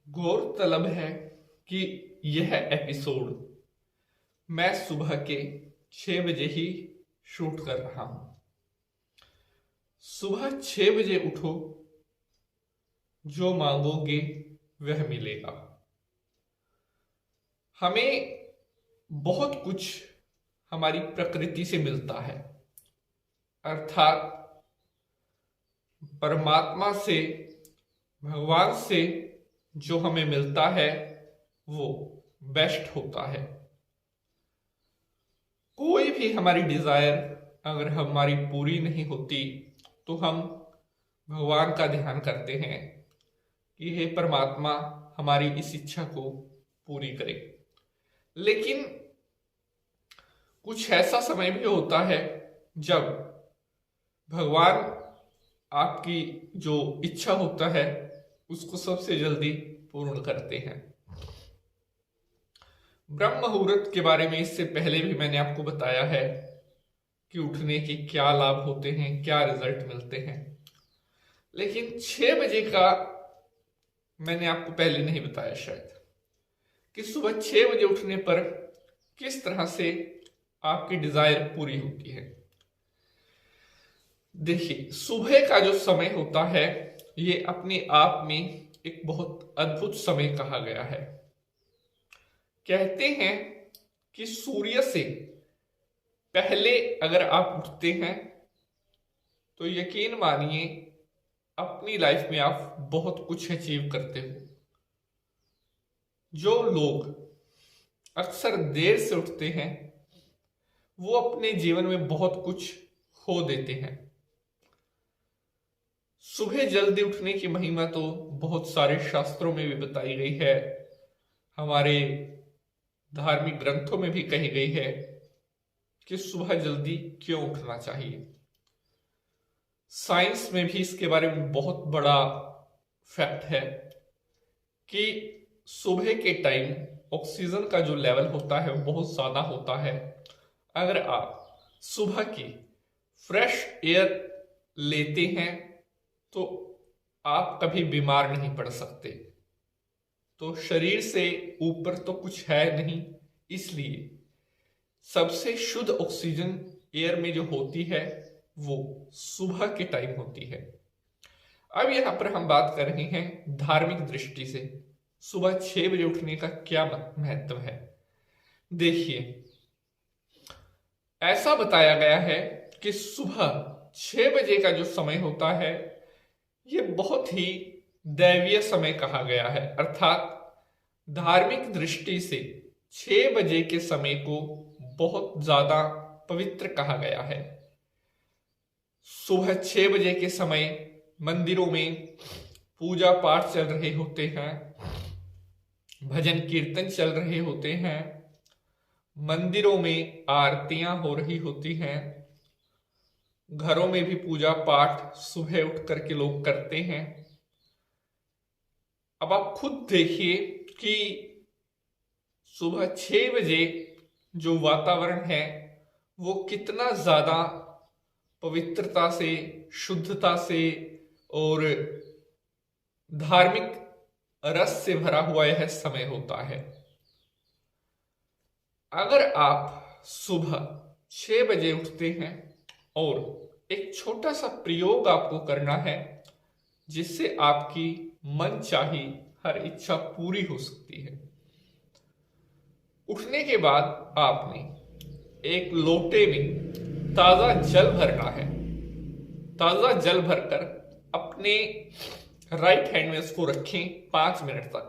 गौरतलब है कि यह एपिसोड मैं सुबह के 6 बजे ही शूट कर रहा हूं। सुबह 6 बजे उठो, जो मांगोगे वह मिलेगा। हमें बहुत कुछ हमारी प्रकृति से मिलता है, अर्थात परमात्मा से, भगवान से जो हमें मिलता है वो बेस्ट होता है। कोई भी हमारी डिजायर अगर हमारी पूरी नहीं होती तो हम भगवान का ध्यान करते हैं कि हे परमात्मा हमारी इस इच्छा को पूरी करे। लेकिन कुछ ऐसा समय भी होता है जब भगवान आपकी जो इच्छा होता है उसको सबसे जल्दी पूर्ण करते हैं। ब्रह्म मुहूर्त के बारे में इससे पहले भी मैंने आपको बताया है कि उठने के क्या लाभ होते हैं, क्या रिजल्ट मिलते हैं। लेकिन 6 बजे का मैंने आपको पहले नहीं बताया शायद, कि सुबह 6 बजे उठने पर किस तरह से आपकी डिजायर पूरी होती है। देखिए, सुबह का जो समय होता है ये अपने आप में एक बहुत अद्भुत समय कहा गया है। कहते हैं कि सूर्य से पहले अगर आप उठते हैं तो यकीन मानिए अपनी लाइफ में आप बहुत कुछ अचीव करते हो। जो लोग अक्सर देर से उठते हैं वो अपने जीवन में बहुत कुछ खो देते हैं। सुबह जल्दी उठने की महिमा तो बहुत सारे शास्त्रों में भी बताई गई है, हमारे धार्मिक ग्रंथों में भी कही गई है कि सुबह जल्दी क्यों उठना चाहिए। साइंस में भी इसके बारे में बहुत बड़ा फैक्ट है कि सुबह के टाइम ऑक्सीजन का जो लेवल होता है वो बहुत ज्यादा होता है। अगर आप सुबह की फ्रेश एयर लेते हैं तो आप कभी बीमार नहीं पड़ सकते। तो शरीर से ऊपर तो कुछ है नहीं, इसलिए सबसे शुद्ध ऑक्सीजन एयर में जो होती है वो सुबह के टाइम होती है। अब यहां पर हम बात कर रहे हैं धार्मिक दृष्टि से सुबह 6 बजे उठने का क्या महत्व है। देखिए, ऐसा बताया गया है कि सुबह 6 बजे का जो समय होता है ये बहुत ही दैवीय समय कहा गया है। अर्थात धार्मिक दृष्टि से 6 बजे के समय को बहुत ज्यादा पवित्र कहा गया है। सुबह 6 बजे के समय मंदिरों में पूजा पाठ चल रहे होते हैं, भजन कीर्तन चल रहे होते हैं, मंदिरों में आरतियां हो रही होती हैं, घरों में भी पूजा पाठ सुबह उठ करके लोग करते हैं। अब आप खुद देखिए कि सुबह 6 बजे जो वातावरण है वो कितना ज्यादा पवित्रता से, शुद्धता से और धार्मिक रस से भरा हुआ यह समय होता है। अगर आप सुबह 6 बजे उठते हैं और एक छोटा सा प्रयोग आपको करना है जिससे आपकी मन चाही हर इच्छा पूरी हो सकती है। उठने के बाद आपने एक लोटे में ताजा जल भरना है। ताजा जल भरकर अपने राइट हैंड में इसको रखें 5 मिनट तक,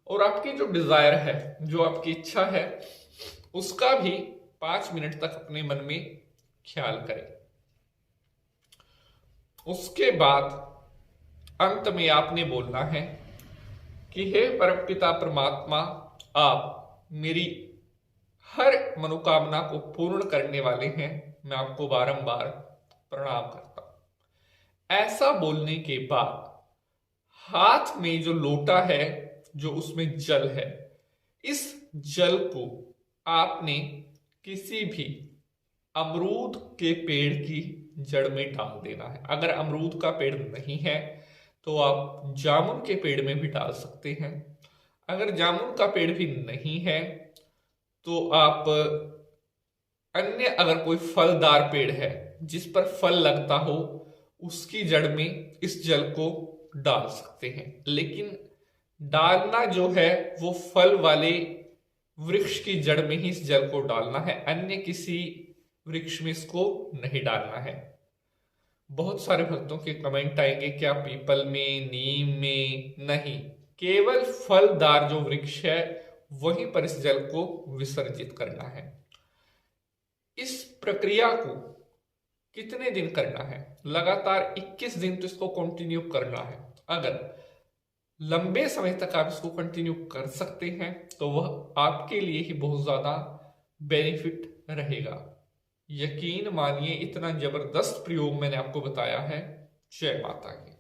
और आपकी जो डिजायर है, जो आपकी इच्छा है, उसका भी 5 मिनट तक अपने मन में ख्याल करें। उसके बाद अंत में आपने बोलना है कि हे परमपिता परमात्मा, आप मेरी हर मनोकामना को पूर्ण करने वाले हैं, मैं आपको बारंबार प्रणाम करता हूं। ऐसा बोलने के बाद हाथ में जो लोटा है, जो उसमें जल है, इस जल को आपने किसी भी अमरूद के पेड़ की जड़ में डाल देना है। अगर अमरूद का पेड़ नहीं है तो आप जामुन के पेड़ में भी डाल सकते हैं। अगर जामुन का पेड़ भी नहीं है तो आप अन्य अगर कोई फलदार पेड़ है जिस पर फल लगता हो उसकी जड़ में इस जल को डाल सकते हैं, लेकिन डालना जो है वो फल वाले वृक्ष की जड़ में ही इस जल को डालना है, अन्य किसी वृक्ष में इसको नहीं डालना है। बहुत सारे भक्तों के कमेंट आएंगे क्या पीपल में, नीम में? नहीं, केवल फलदार जो वृक्ष है वहीं पर इस जल को विसर्जित करना है। इस प्रक्रिया को कितने दिन करना है? लगातार 21 दिन तो इसको कंटिन्यू करना है। अगर लंबे समय तक आप इसको कंटिन्यू कर सकते हैं तो वह आपके लिए ही बहुत ज्यादा बेनिफिट रहेगा। यकीन मानिए इतना जबरदस्त प्रयोग मैंने आपको बताया है। जय माता की।